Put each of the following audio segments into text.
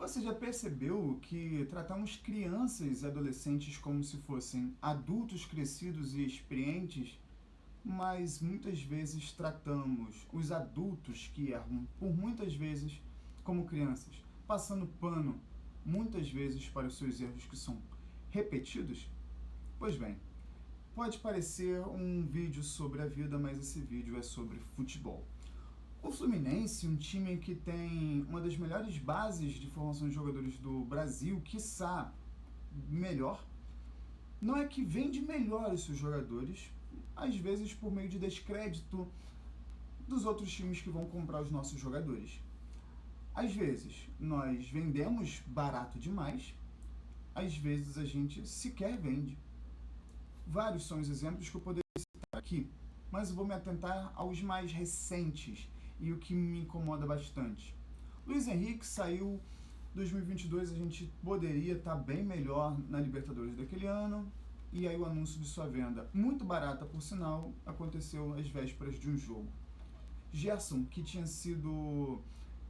Você já percebeu que tratamos crianças e adolescentes como se fossem adultos crescidos e experientes, mas muitas vezes tratamos os adultos que erram por muitas vezes como crianças, passando pano muitas vezes para os seus erros que são repetidos? Pois bem, pode parecer um vídeo sobre a vida, mas esse vídeo é sobre futebol. O Fluminense, um time que tem uma das melhores bases de formação de jogadores do Brasil, quiçá melhor, não é que vende melhor os seus jogadores, às vezes por meio de descrédito dos outros times que vão comprar os nossos jogadores. Às vezes nós vendemos barato demais, às vezes a gente sequer vende. Vários são os exemplos que eu poderia citar aqui, mas eu vou me atentar aos mais recentes e o que me incomoda bastante. Luiz Henrique saiu 2022, a gente poderia estar bem melhor na Libertadores daquele ano, e aí o anúncio de sua venda, muito barata por sinal, aconteceu às vésperas de um jogo. Gerson, que tinha sido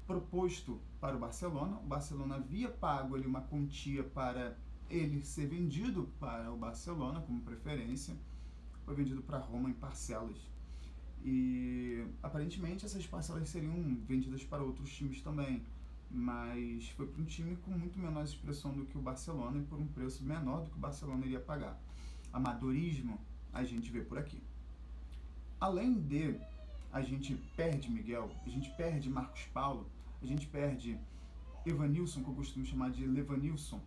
proposto para o Barcelona havia pago ali uma quantia para ele ser vendido para o Barcelona como preferência, foi vendido para Roma em parcelas. E aparentemente essas parcelas seriam vendidas para outros times também, mas foi para um time com muito menor expressão do que o Barcelona e por um preço menor do que o Barcelona iria pagar. Amadorismo a gente vê por aqui. Além de a gente perde Miguel, a gente perde Marcos Paulo, a gente perde Evanilson, que eu costumo chamar de Levanilson,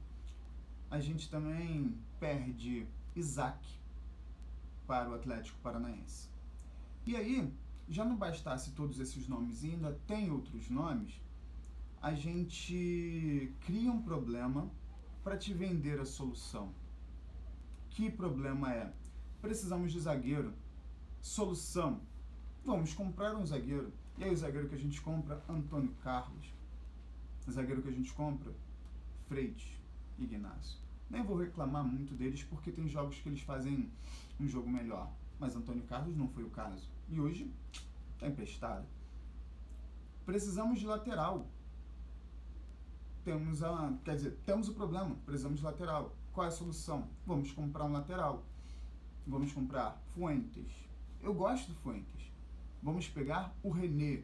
a gente também perde Isaac para o Atlético Paranaense. E aí, já não bastasse todos esses nomes e ainda tem outros nomes, a gente cria um problema para te vender a solução. Que problema é? Precisamos de zagueiro. Solução: vamos comprar um zagueiro. E aí o zagueiro que a gente compra, Antônio Carlos. O zagueiro que a gente compra, Freitas, Ignacio. Nem vou reclamar muito deles porque tem jogos que eles fazem um jogo melhor. Mas Antônio Carlos não foi o caso. E hoje está emprestado. Precisamos de lateral. Temos o problema, precisamos de lateral. Qual é a solução? Vamos comprar um lateral. Vamos comprar Fuentes. Eu gosto do Fuentes. Vamos pegar o René.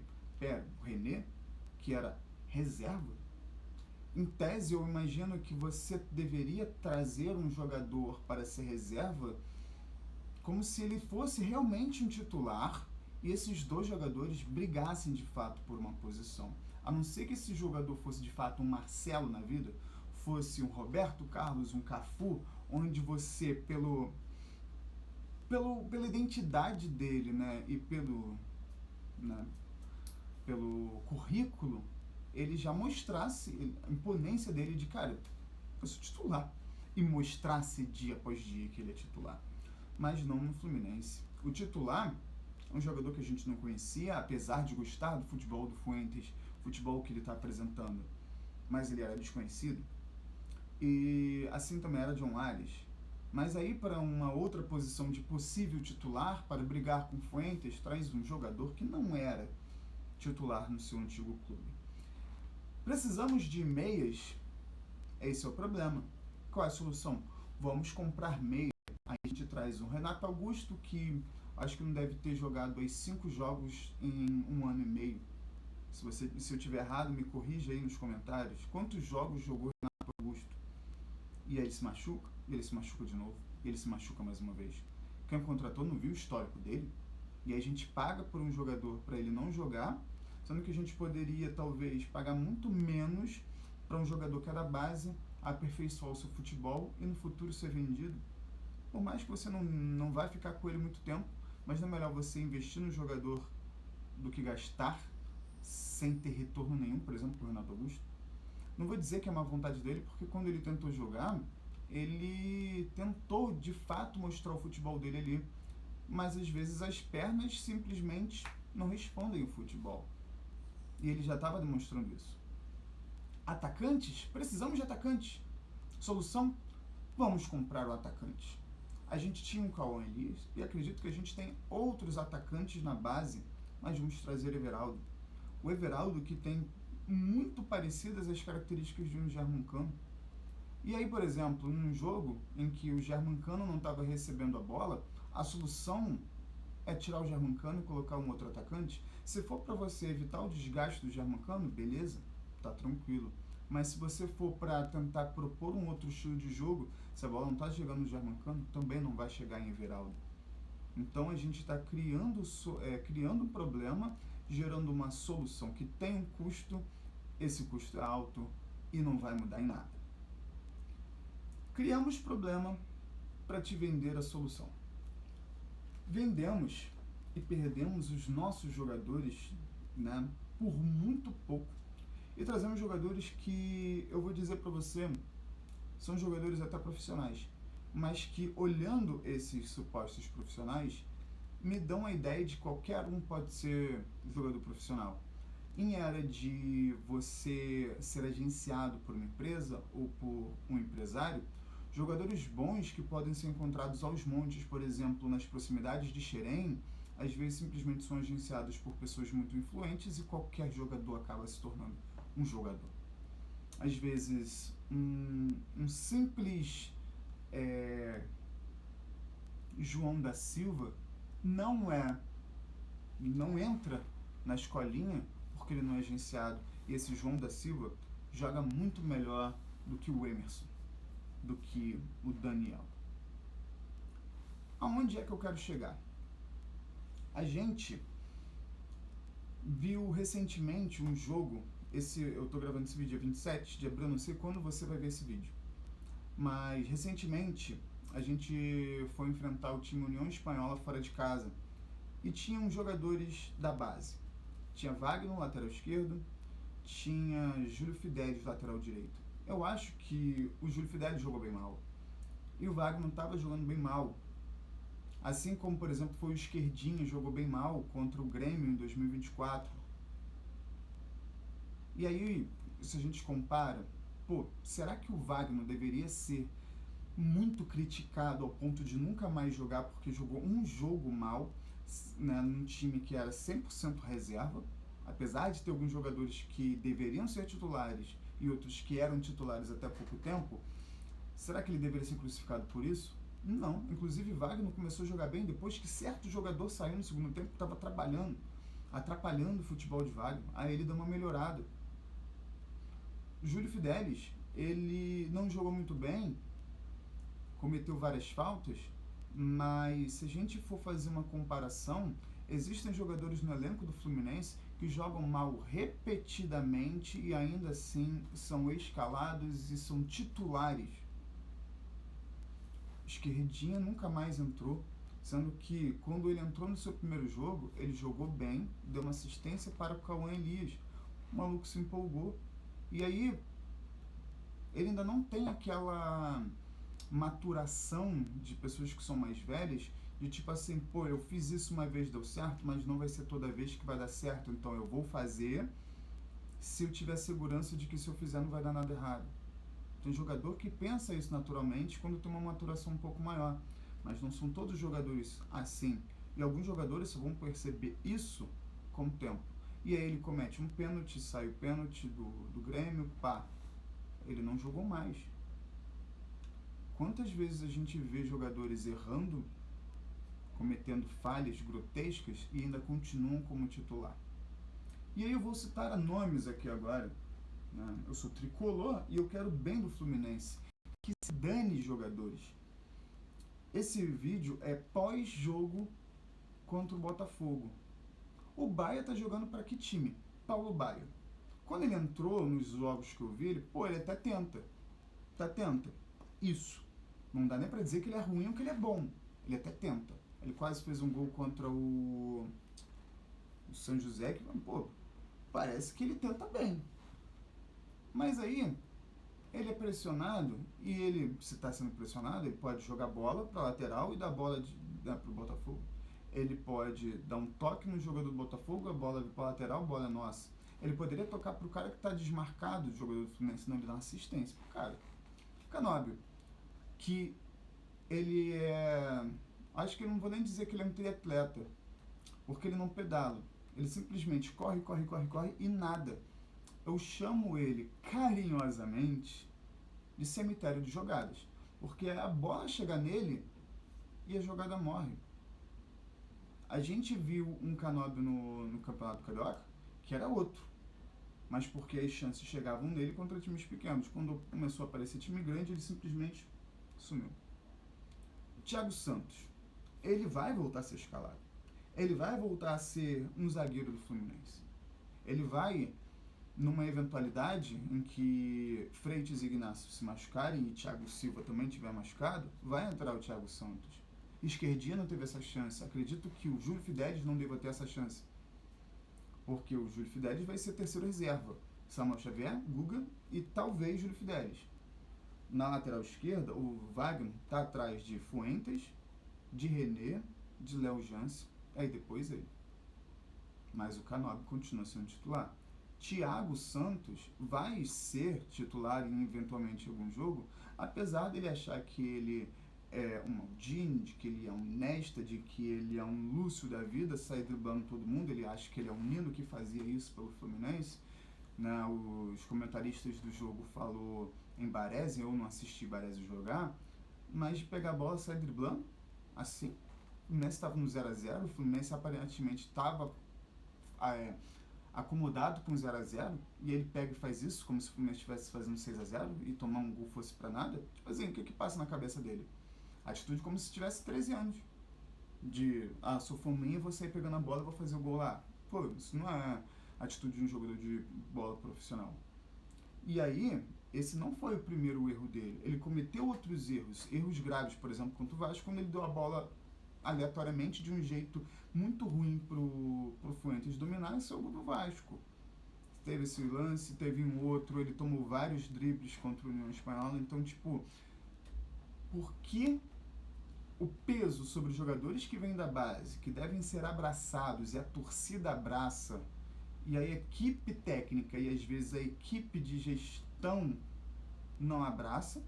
O René, que era reserva? Em tese, eu imagino que você deveria trazer um jogador para ser reserva como se ele fosse realmente um titular e esses dois jogadores brigassem de fato por uma posição. A não ser que esse jogador fosse de fato um Marcelo na vida, fosse um Roberto Carlos, um Cafu, onde você, pela identidade dele, né, e pelo currículo, ele já mostrasse a imponência dele de, cara, eu sou titular, e mostrasse dia após dia que ele é titular. Mas não no Fluminense. O titular é um jogador que a gente não conhecia, apesar de gostar do futebol do Fuentes, futebol que ele está apresentando, mas ele era desconhecido. E assim também era John Ares. Mas aí, para uma outra posição de possível titular, para brigar com Fuentes, traz um jogador que não era titular no seu antigo clube. Precisamos de meias? Esse é o problema. Qual é a solução? Vamos comprar meias. A gente traz o Renato Augusto, que acho que não deve ter jogado aí 5 jogos em 1 ano e meio. Se eu estiver errado, me corrija aí nos comentários. Quantos jogos jogou Renato Augusto? E aí ele se machuca, e ele se machuca de novo, e ele se machuca mais uma vez. Quem contratou não viu o histórico dele, e aí a gente paga por um jogador para ele não jogar, sendo que a gente poderia talvez pagar muito menos para um jogador que era base, aperfeiçoar o seu futebol e no futuro ser vendido. Por mais que você não vai ficar com ele muito tempo, mas não é melhor você investir no jogador do que gastar sem ter retorno nenhum, por exemplo, para o Renato Augusto. Não vou dizer que é má vontade dele, porque quando ele tentou jogar, ele tentou de fato mostrar o futebol dele ali, mas às vezes as pernas simplesmente não respondem o futebol. E ele já estava demonstrando isso. Atacantes? Precisamos de atacantes. Solução? Vamos comprar o atacante. A gente tinha um Cauã Elias e acredito que a gente tem outros atacantes na base, mas vamos trazer Everaldo. O Everaldo que tem muito parecidas às características de um germancano. E aí, por exemplo, num jogo em que o germancano não estava recebendo a bola, a solução é tirar o germancano e colocar um outro atacante. Se for para você evitar o desgaste do germancano, beleza, tá tranquilo. Mas se você for para tentar propor um outro estilo de jogo, se a bola não está chegando no germancano, também não vai chegar em Everaldo. Então a gente está criando um problema, gerando uma solução que tem um custo, esse custo é alto e não vai mudar em nada. Criamos problema para te vender a solução. Vendemos e perdemos os nossos jogadores, né, por muito pouco. E trazemos jogadores que, eu vou dizer para você, são jogadores até profissionais, mas que, olhando esses supostos profissionais, me dão a ideia de que qualquer um pode ser jogador profissional. Em era de você ser agenciado por uma empresa ou por um empresário, jogadores bons que podem ser encontrados aos montes, por exemplo, nas proximidades de Xerém, às vezes simplesmente são agenciados por pessoas muito influentes e qualquer jogador acaba se tornando um jogador. Às vezes, um simples João da Silva não entra na escolinha porque ele não é agenciado. E esse João da Silva joga muito melhor do que o Emerson, do que o Daniel. Aonde é que eu quero chegar? A gente viu recentemente um jogo, eu estou gravando esse vídeo dia 27 de abril, não sei quando você vai ver esse vídeo, mas recentemente a gente foi enfrentar o time União Espanhola fora de casa e tinham jogadores da base. Tinha Wagner, lateral esquerdo, tinha Júlio Fidelis, lateral direito. Eu acho que o Júlio Fidelis jogou bem mal e o Wagner estava jogando bem mal. Assim como, por exemplo, foi o Esquerdinha, jogou bem mal contra o Grêmio em 2024. E aí, se a gente compara, será que o Wagner deveria ser muito criticado ao ponto de nunca mais jogar porque jogou um jogo mal, né, num time que era 100% reserva, apesar de ter alguns jogadores que deveriam ser titulares e outros que eram titulares até pouco tempo? Será que ele deveria ser crucificado por isso? Não. Inclusive, Wagner começou a jogar bem depois que certo jogador saiu no segundo tempo, estava atrapalhando o futebol de Wagner. Aí ele deu uma melhorada. Júlio Fidelis, ele não jogou muito bem, cometeu várias faltas, mas se a gente for fazer uma comparação, existem jogadores no elenco do Fluminense que jogam mal repetidamente e ainda assim são escalados e são titulares. Esquerdinha nunca mais entrou, sendo que quando ele entrou no seu primeiro jogo, ele jogou bem, deu uma assistência para o Cauã Elias. O maluco se empolgou. E aí, ele ainda não tem aquela maturação de pessoas que são mais velhas, de tipo assim, eu fiz isso uma vez, deu certo, mas não vai ser toda vez que vai dar certo, então eu vou fazer se eu tiver segurança de que se eu fizer não vai dar nada errado. Tem jogador que pensa isso naturalmente quando tem uma maturação um pouco maior, mas não são todos os jogadores assim. E alguns jogadores só vão perceber isso com o tempo. E aí ele comete um pênalti, sai o pênalti do Grêmio, ele não jogou mais. Quantas vezes a gente vê jogadores errando, cometendo falhas grotescas e ainda continuam como titular? E aí eu vou citar nomes aqui agora. Eu sou tricolor e eu quero bem do Fluminense. Que se dane jogadores. Esse vídeo é pós-jogo contra o Botafogo. O Baia tá jogando para que time? Paulo Baia. Quando ele entrou nos jogos que eu vi, ele até tenta. Isso. Não dá nem para dizer que ele é ruim ou que ele é bom. Ele até tenta. Ele quase fez um gol contra o São José, que, parece que ele tenta bem. Mas aí, ele é pressionado, e ele, se está sendo pressionado, ele pode jogar bola para a lateral e dar bola para o Botafogo. Ele pode dar um toque no jogador do Botafogo, a bola para a lateral, a bola é nossa. Ele poderia tocar para o cara que está desmarcado, do jogador do Fluminense, não, ele dá uma assistência pro cara. Fica óbvio que ele é... Acho que eu não vou nem dizer que ele é um triatleta, porque ele não pedala. Ele simplesmente corre e nada. Eu chamo ele carinhosamente de cemitério de jogadas, porque a bola chega nele e a jogada morre. A gente viu um Canóbio no Campeonato Carioca, que era outro, mas porque as chances chegavam nele contra times pequenos. Quando começou a aparecer time grande, ele simplesmente sumiu. Thiago Santos, ele vai voltar a ser escalado. Ele vai voltar a ser um zagueiro do Fluminense. Ele vai, numa eventualidade em que Freitas e Ignacio se machucarem e Thiago Silva também estiver machucado, vai entrar o Thiago Santos. Esquerdinha não teve essa chance. Acredito que o Júlio Fidelis não deva ter essa chance. Porque o Júlio Fidelis vai ser terceiro reserva. Samuel Xavier, Guga e talvez Júlio Fidelis. Na lateral esquerda, o Wagner está atrás de Fuentes, de René, de Léo Jance, aí depois ele. Mas o Canóbio continua sendo titular. Thiago Santos vai ser titular em eventualmente algum jogo, apesar dele achar que ele é um Maldini, de que ele é um Nesta, de que ele é um Lúcio da vida, sair driblando todo mundo. Ele acha que ele é um Nino que fazia isso pelo Fluminense. Né? Os comentaristas do jogo falou em Baresi, eu não assisti Baresi jogar, mas de pegar a bola e sair driblando, assim. O Fluminense estava no 0x0, o Fluminense aparentemente estava acomodado com 0x0, e ele pega e faz isso, como se o Fluminense estivesse fazendo 6x0 e tomar um gol fosse pra nada. Tipo assim, o que passa na cabeça dele? Atitude como se tivesse 13 anos. De, sou fominha, vou sair pegando a bola e vou fazer o gol lá. Pô, isso não é atitude de um jogador de bola profissional. E aí, esse não foi o primeiro erro dele. Ele cometeu outros erros graves, por exemplo, contra o Vasco, quando ele deu a bola aleatoriamente de um jeito muito ruim pro Fuentes dominar, e saiu o gol do Vasco. Teve esse lance, teve um outro, ele tomou vários dribles contra o União Espanhola. Então, tipo, por que o peso sobre os jogadores que vêm da base, que devem ser abraçados, e a torcida abraça, e a equipe técnica e às vezes a equipe de gestão não abraça?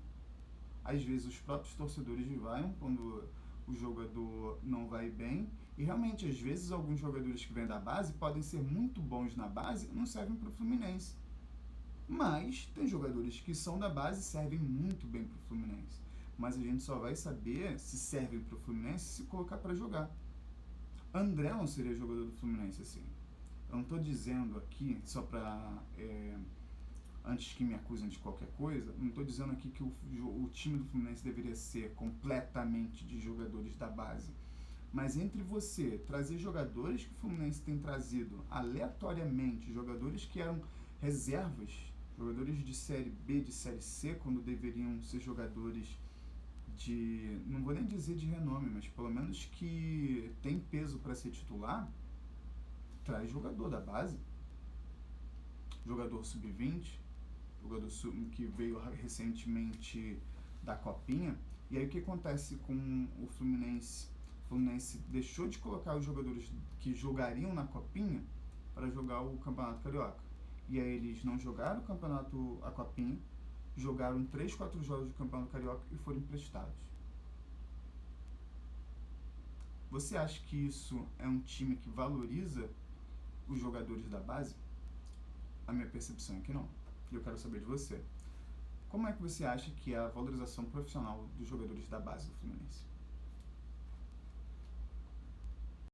Às vezes os próprios torcedores vaiam quando o jogador não vai bem, e realmente às vezes alguns jogadores que vêm da base podem ser muito bons na base e não servem para o Fluminense. Mas tem jogadores que são da base e servem muito bem para o Fluminense. Mas a gente só vai saber se servem para o Fluminense se colocar para jogar. André não seria jogador do Fluminense assim. Eu não estou dizendo aqui, só para, antes que me acusem de qualquer coisa, não estou dizendo aqui que o time do Fluminense deveria ser completamente de jogadores da base. Mas entre você trazer jogadores que o Fluminense tem trazido aleatoriamente, jogadores que eram reservas, jogadores de Série B, de Série C, quando deveriam ser jogadores de, não vou nem dizer de renome, mas pelo menos que tem peso para ser titular, traz jogador da base, jogador sub-20, jogador que veio recentemente da Copinha. E aí o que acontece com o Fluminense? O Fluminense deixou de colocar os jogadores que jogariam na Copinha para jogar o Campeonato Carioca. E aí eles não jogaram a Copinha, jogaram 3, 4 jogos do Campeonato Carioca e foram emprestados. Você acha que isso é um time que valoriza os jogadores da base? A minha percepção é que não. E eu quero saber de você. Como é que você acha que é a valorização profissional dos jogadores da base do Fluminense?